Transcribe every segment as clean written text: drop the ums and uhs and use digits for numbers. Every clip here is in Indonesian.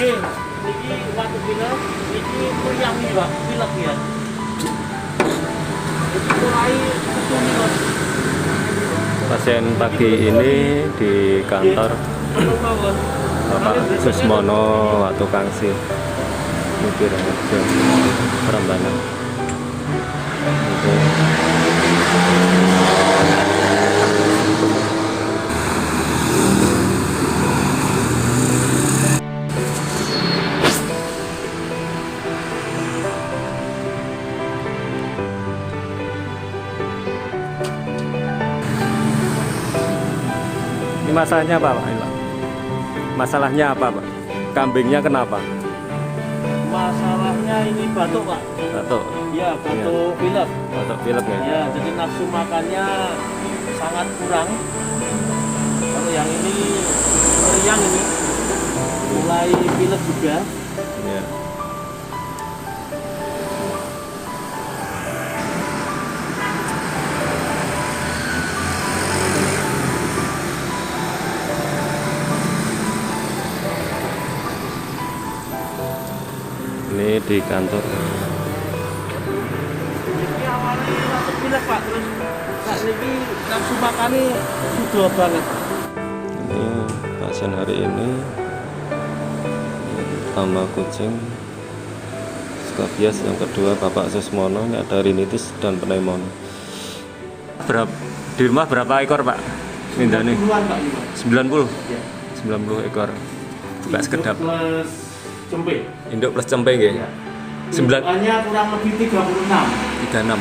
Nggih, niki waktu pilek, niki meriang iki, Pak, pilek ya. Iki mulai ketuni, Mas. Pasien pagi ini di kantor Bapak Susmono waktu Kangsi Mukir Harjo Prambanan. Ini masalahnya apa, Pak? Masalahnya apa, Pak? Kambingnya kenapa? Masalahnya ini batuk, Pak. Batuk. Iya, batuk pilek. Batuk pilek ya? Ya, jadi nafsu makannya sangat kurang. Kalau yang ini meriang ini mulai pilek juga. Iya. Ini di kantor. Ini awalnya batuk pilek, Pak, terus saat ini nafsu makannya sudah banget. Ini pasien hari ini pertama kucing skabies, yang kedua Bapak Susmono, ini ada rinitis dan pneumonia. Di rumah berapa ekor, Pak? Mindane 90-an, Pak, ini, Pak. 90. Ya. 90 ekor. Buka sekedap. Plus cempe. Induk plus cempe nggih. Ya. 9 Indukannya kurang lebih 36. 36.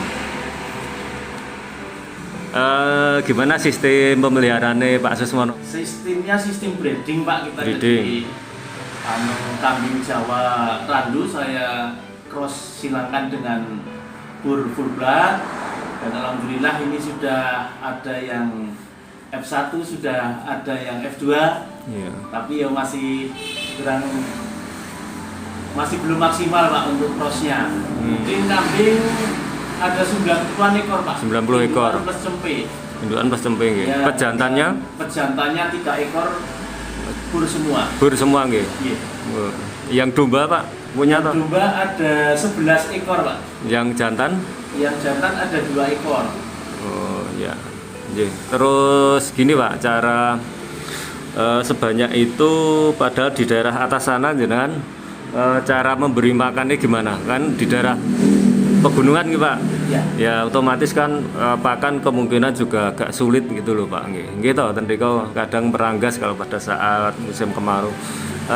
Gimana sistem pemeliharaannya Pak Susmono? Sistemnya sistem breeding, Pak. Kita Breeding. jadi kambing Jawa Randu saya cross silangkan dengan Bur full blood, dan alhamdulillah ini sudah ada yang F1, sudah ada yang F2, Iya. tapi ya masih belum maksimal, Pak, untuk crossnya. Mungkin kambing ada 90-an ekor, Pak. 90 ekor. Indukan plus cempe. Indukan plus cempe nggih. Ya, Pejantannya pejantannya 3 ekor bur semua. bur semua nggih. Iya. Oh. Yang domba, Pak, punya toh? Domba ada 11 ekor, Pak. Yang jantan? Yang jantan ada 2 ekor. Oh ya. Nggih. Terus gini, Pak, cara sebanyak itu padahal di daerah atas sana jenengan cara memberi makannya gimana? Kan di daerah pegunungan nih, Pak. Ya. Ya otomatis kan pakan kemungkinan juga agak sulit gitu loh, Pak. Nggih toh, tendika kadang meranggas kalau pada saat musim kemarau.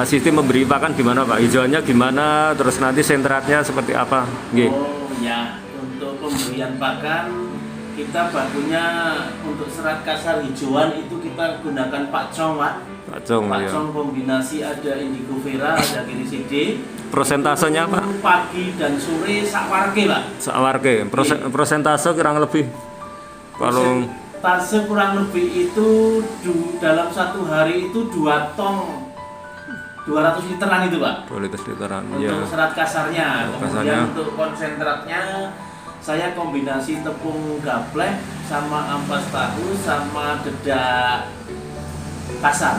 Sistem memberi pakan gimana, Pak? Hijauannya gimana? Terus nanti sentratnya seperti apa? Nggih. Oh ya, untuk pemberian pakan kita bakunya untuk serat kasar hijauan itu kita gunakan pakcong, Pak. Pakcong ya. Pakcong kombinasi ada indigo vera, ada kiriside. Prosentasenya, Pak? Pagi dan sore sakwarke, Pak. Sawarke. Prosentase kurang lebih kalau Persentase kurang lebih itu dalam satu hari itu 2 tong 200 literan itu, Pak. 2 literan. Untuk Ya. serat kasarnya. Serat Kemudian kasarnya. untuk konsentratnya saya kombinasi tepung gaplek sama ampas tahu sama dedak kasar.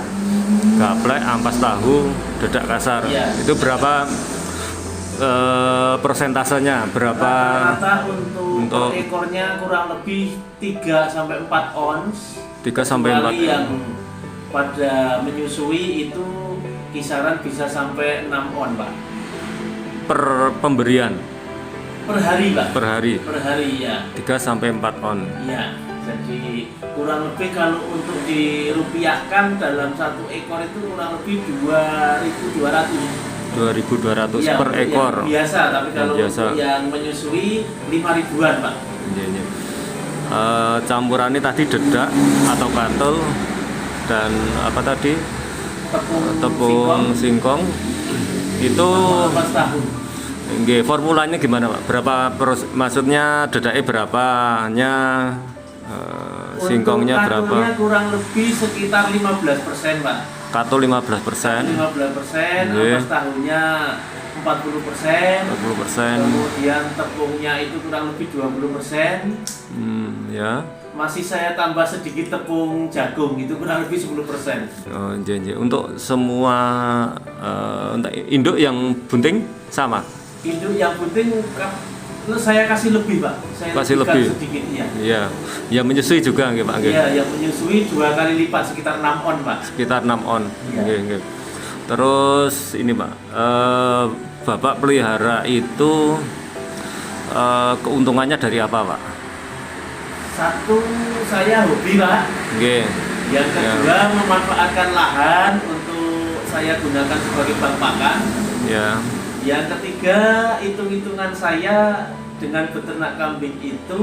Gaplek, ampas tahu, dedak kasar. Iya. Itu berapa persentasenya? Berapa? Rata-rata untuk untuk- per ekornya kurang lebih 3 sampai 4 ons. 3 sampai 4. Kecuali yang pada menyusui itu kisaran bisa sampai 6 on, Pak. Per pemberian Per hari, Pak. per hari Per hari, ya. 3 sampai 4 on. Iya. Jadi kurang lebih kalau untuk dirupiahkan dalam satu ekor itu kurang lebih 2.200. 2.200 Iya, per untuk ekor. yang biasa, tapi Yang kalau biasa. untuk yang menyusui 5.000-an, Pak. Iya, iya. Campurannya tadi dedak atau bantul dan apa tadi? Tepung singkong. Itu Ampas tahu. nggih, formulanya gimana, Pak? Maksudnya dedaknya berapanya? Singkongnya Untuk berapa? katunya kurang lebih sekitar 15%, Pak. Katul 15%, 15%, Nggih. ampas tahunya 40%, 40%. kemudian tepungnya itu kurang lebih 20%, Ya. Masih saya tambah sedikit tepung jagung, itu kurang lebih 10%. Oh, iya. Untuk semua untuk induk yang bunting sama. Induk yang bunting saya kasih lebih, Pak. Saya Kasih lebihkan lebih. sedikit, iya. Iya. Ya menyusui juga nggih, Pak nggih. Iya, yang menyusui 2 kali lipat, sekitar 6 on, Pak. Sekitar 6 on. Iya. Nggih. Terus ini, Pak. Bapak pelihara itu keuntungannya dari apa, Pak? Satu, saya hobi, Pak. Nggih. Yang kedua, memanfaatkan lahan untuk saya gunakan sebagai bank pakan. Ya. Yang ketiga, hitung-hitungan saya dengan beternak kambing itu,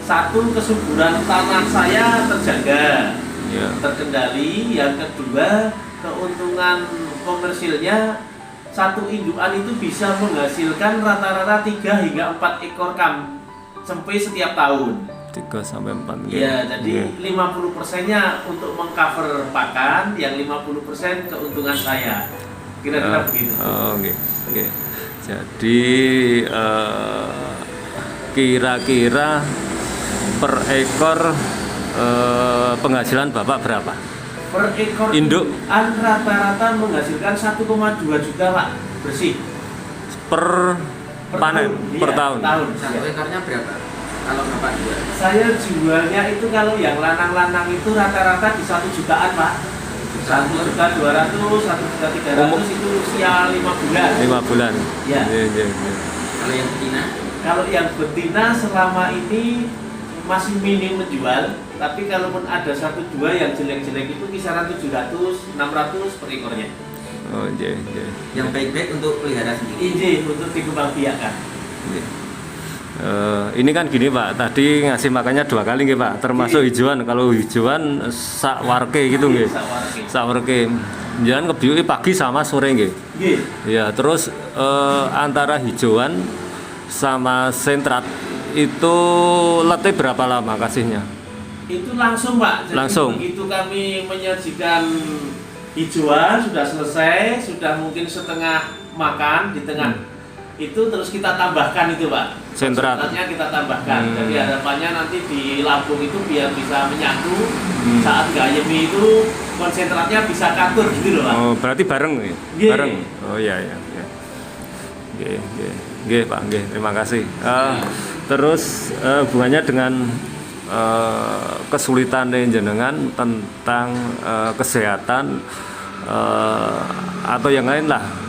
satu, kesuburan tanah saya terjaga, Ya. terkendali. Yang kedua, keuntungan komersilnya, satu indukan itu bisa menghasilkan rata-rata 3 hingga 4 ekor sampai setiap tahun. 3 sampai 4. Iya, jadi 50%-nya untuk mengcover pakan, yang 50% keuntungan saya. Kira-kira begitu. Oh, oke. Jadi kira-kira per ekor penghasilan Bapak berapa? Per ekor Induk rata-rata menghasilkan 1,2 juta, Pak, bersih. Per panen tahun. per Iya, tahun. Satu ekornya berapa? Kalau Bapak jual? Saya jualnya itu kalau yang lanang-lanang itu rata-rata di 1 jutaan, Pak. 1.200.000, 1.300.000 itu usia 5 bulan. 5 bulan. Ya. Iya. Kalau yang betina? Kalau yang betina selama ini masih minim menjual, tapi kalaupun ada 1-2 yang jelek-jelek itu kisaran 700, 600 per ekornya. Oh, iya. Yang baik-baik untuk pelihara sendiri. Ini untuk dikembangbiakan. Iya. Ini kan gini, Pak, tadi ngasih makannya 2 kali nggih, Pak, termasuk hijauan. Kalau hijauan sak warke gitu nggih. Sak warke. Jangan kebiuki pagi sama sore nggih. Nggih. Ya, terus antara hijauan sama sentrat itu letih berapa lama kasihnya? Itu langsung, Pak. Jadi Langsung. begitu kami menyajikan hijauan sudah selesai, sudah mungkin setengah makan di tengah. Itu terus kita tambahkan itu, Pak. Sentrat. Sentratnya kita tambahkan. Jadi harapannya nanti di lambung itu biar bisa menyatu. Saat gayemi itu konsentratnya bisa katur gitu loh, Pak. Oh, berarti bareng ya? Nggih. Bareng. Oh iya. Nggih, Pak, nggih. Terima kasih. Terus hubungannya dengan kesulitan jenengan tentang kesehatan atau yang lain lah.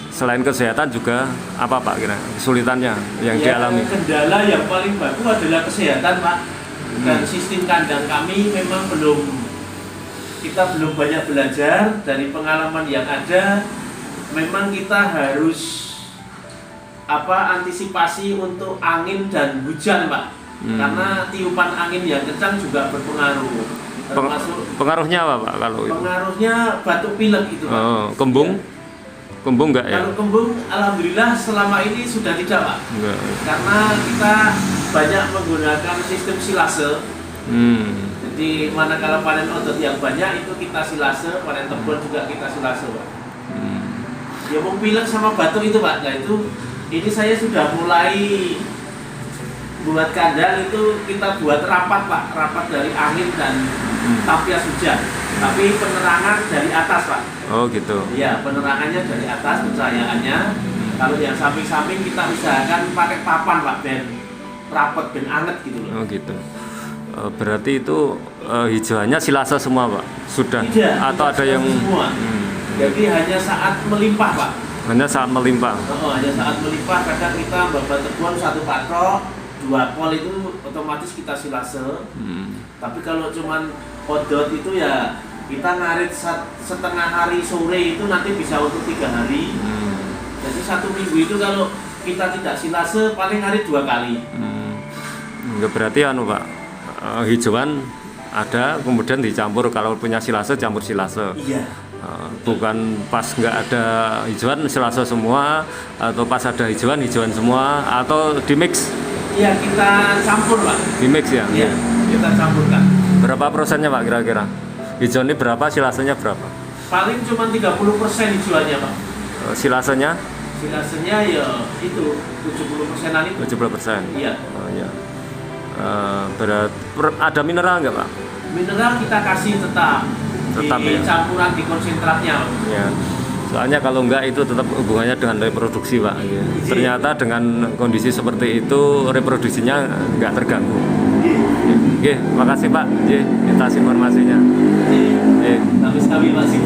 Selain kesehatan juga apa, Pak, kira kesulitannya yang dialami? Kendala yang paling baku adalah kesehatan, Pak. Dan sistem kandang kami memang kita belum banyak belajar dari pengalaman yang ada. Memang kita harus antisipasi untuk angin dan hujan, Pak. Karena tiupan angin yang kencang juga berpengaruh. Termasuk Pengaruhnya apa, Pak, kalau itu? pengaruhnya batuk pilek itu, Pak. Oh, kembung? Kembung enggak ya? Kalau kembung, alhamdulillah selama ini sudah tidak, Pak. Enggak. Karena kita banyak menggunakan sistem silase. Jadi manakala panen otot yang banyak itu kita silase, panen tebal juga kita silase, Pak. Ya mau pilek sama batuk itu, Pak. Nah itu ini saya sudah mulai buat kandang itu kita buat rapat, Pak. Rapat dari angin dan tampias hujan. Tapi penerangan dari atas, Pak. Oh gitu. Iya, penerangannya dari atas, pencahayaannya. Kalau yang samping-samping kita usahakan pakai papan, Pak, ben rapet, ben anget gitu loh. Oh gitu. Berarti itu hijauannya silase semua, Pak? Sudah? Tidak, Atau ada yang semua. Jadi hanya saat melimpah, Pak. hanya saat melimpah? Hanya saat melimpah, kadang kita babat tebuan 1 patrok, 2 kol itu otomatis kita silase. Tapi kalau cuman podot itu ya kita ngarit setengah hari sore itu nanti bisa untuk 3 hari. Jadi 1 minggu itu kalau kita tidak silase paling ngarit 2 kali. Enggak, berarti Pak, hijauan ada kemudian dicampur, kalau punya silase campur silase. Iya. Bukan pas nggak ada hijauan silase semua, atau pas ada hijauan semua, atau di mix? Iya, kita campur, Pak. Di mix ya? Iya, kita campurkan. Berapa persennya, Pak, kira-kira? Hijau ini berapa, silasenya berapa? Paling cuma 30% hijauannya, Pak. Silasenya? Silasenya ya itu 70%-an itu. 70%. Iya. Oh, iya. Ada mineral nggak Pak? Mineral kita kasih tetap di Ya? campuran di konsentratnya. Ya. Soalnya kalau enggak itu tetap hubungannya dengan reproduksi Pak. Ya. Ternyata dengan kondisi seperti itu reproduksinya nggak terganggu. Oke, makasih Pak. Atas informasinya. Habis kami masih